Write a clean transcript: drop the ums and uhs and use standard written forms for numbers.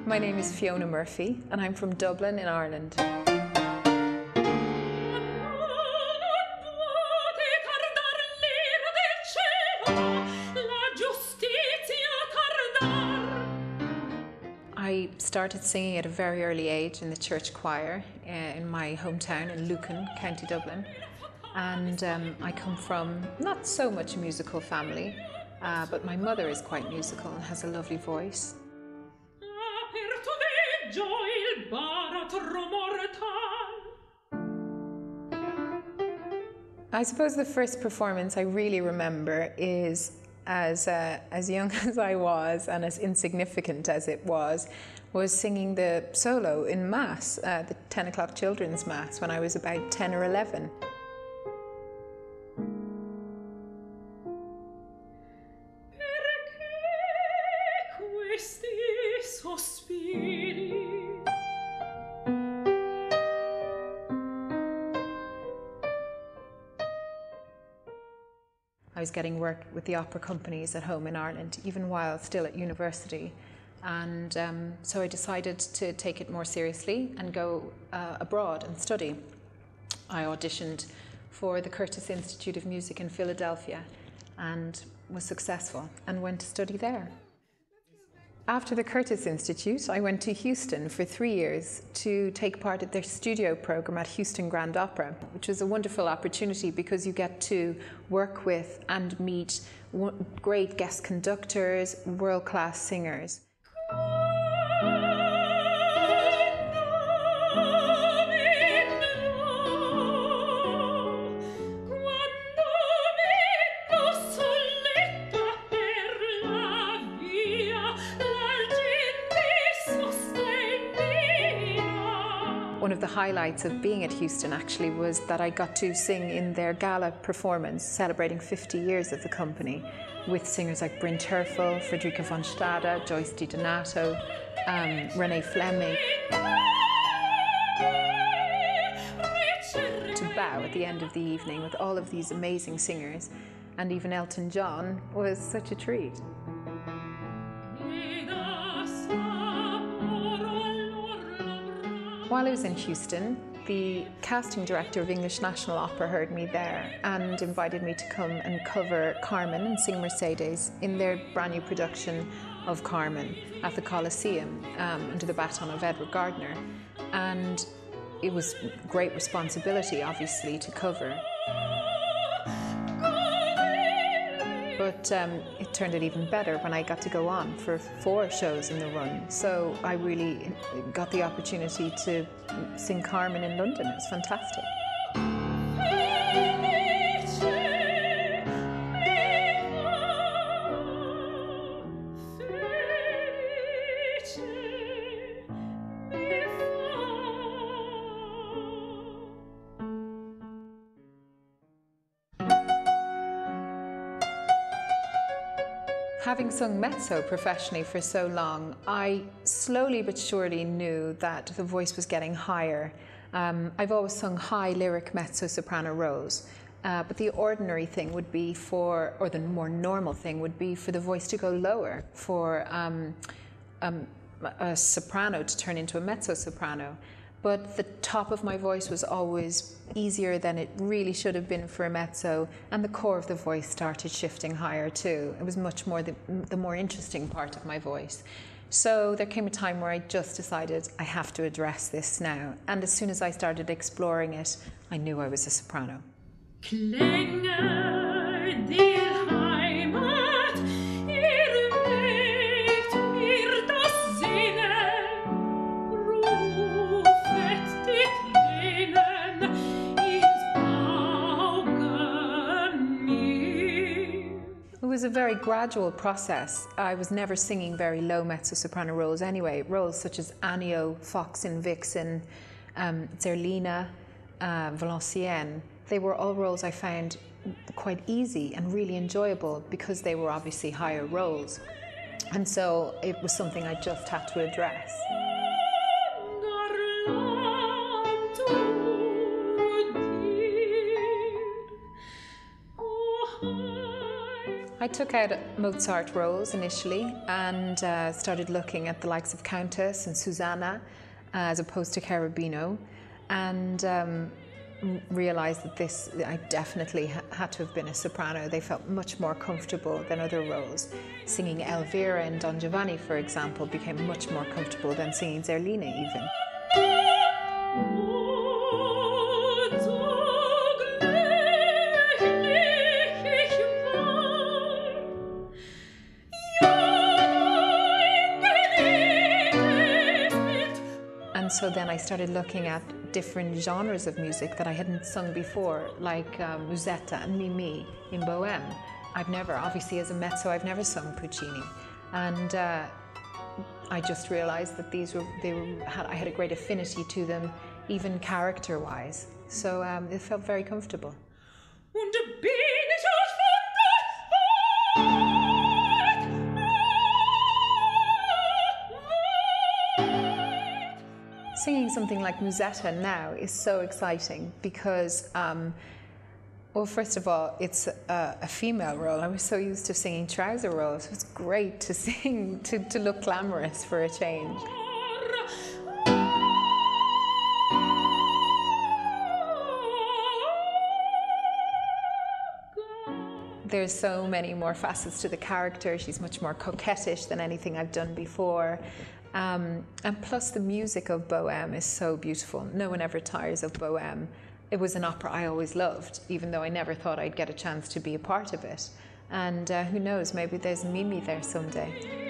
My name is Fiona Murphy and I'm from Dublin in Ireland. I started singing at a very early age in the church choir in my hometown in Lucan, County Dublin. And I come from not so much a musical family, but my mother is quite musical and has a lovely voice. I suppose the first performance I really remember is as young as I was and as insignificant as it was singing the solo in Mass, the 10 o'clock children's Mass, when I was about 10 or 11. I was getting work with the opera companies at home in Ireland, even while still at university. And so I decided to take it more seriously and go abroad and study. I auditioned for the Curtis Institute of Music in Philadelphia and was successful and went to study there. After the Curtis Institute, I went to Houston for 3 years to take part in their studio program at Houston Grand Opera, which was a wonderful opportunity because you get to work with and meet great guest conductors, world-class singers. One of the highlights of being at Houston actually was that I got to sing in their gala performance celebrating 50 years of the company with singers like Bryn Terfel, Frederica von Stade, Joyce DiDonato, Renee Fleming. To bow at the end of the evening with all of these amazing singers, and even Elton John, was such a treat. While I was in Houston, the casting director of English National Opera heard me there and invited me to come and cover Carmen and sing Mercedes in their brand new production of Carmen at the Coliseum under the baton of Edward Gardner. And it was great responsibility, obviously, to cover. But it turned out even better when I got to go on for 4 shows in the run. So I really got the opportunity to sing Carmen in London. It was fantastic. Having sung mezzo professionally for so long, I slowly but surely knew that the voice was getting higher. I've always sung high lyric mezzo-soprano roles, but the ordinary thing would be or the more normal thing would be for the voice to go lower, for a soprano to turn into a mezzo-soprano. But the top of my voice was always easier than it really should have been for a mezzo, and the core of the voice started shifting higher too. It was much more the more interesting part of my voice. So there came a time where I just decided I have to address this now. And as soon as I started exploring it, I knew I was a soprano. It was a very gradual process. I was never singing very low mezzo-soprano roles anyway. Roles such as Annio, Fox and Vixen, Zerlina, Valenciennes. They were all roles I found quite easy and really enjoyable because they were obviously higher roles. And so it was something I just had to address. I took out Mozart roles initially and started looking at the likes of Countess and Susanna as opposed to Cherubino, and realised that I definitely had to have been a soprano. They felt much more comfortable than other roles. Singing Elvira in Don Giovanni, for example, became much more comfortable than singing Zerlina even. And so then I started looking at different genres of music that I hadn't sung before, like Musetta and Mimi in Bohème. Obviously as a mezzo, I've never sung Puccini. And I just realized that I had a great affinity to them, even character-wise. So it felt very comfortable. Singing something like Musetta now is so exciting because, well, first of all, it's a female role. I was so used to singing trouser roles. It's great to sing, to look glamorous for a change. There's so many more facets to the character. She's much more coquettish than anything I've done before. And plus the music of Bohème is so beautiful. No one ever tires of Bohème. It was an opera I always loved, even though I never thought I'd get a chance to be a part of it. And who knows, maybe there's Mimi there someday.